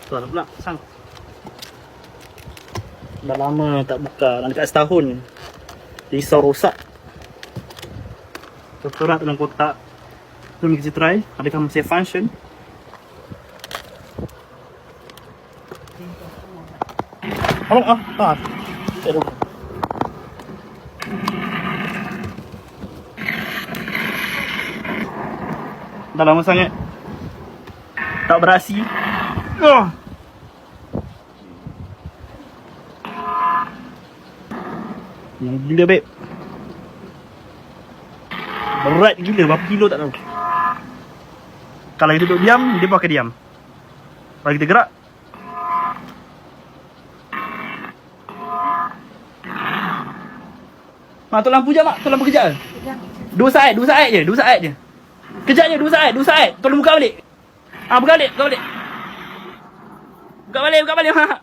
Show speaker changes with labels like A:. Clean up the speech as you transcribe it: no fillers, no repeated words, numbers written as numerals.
A: Tuan pula, sang. Dah lama tak buka, dah dekat setahun. Risau rosak. Terperat dalam kotak. Jom kita try, adakah masih function. Tolong Aduh. Dah lama sangat tak beraksi. Yang gila babe. Berat gila, berapa kilo tak tahu. Kalau kita duduk diam, dia pun akan diam. Kalau kita gerak, mak, tu lampu je mak, tu lampu kejap. Dua saat je. Kejap je, 2 saat. Tolong buka balik. Buka balik. Buka balik mak.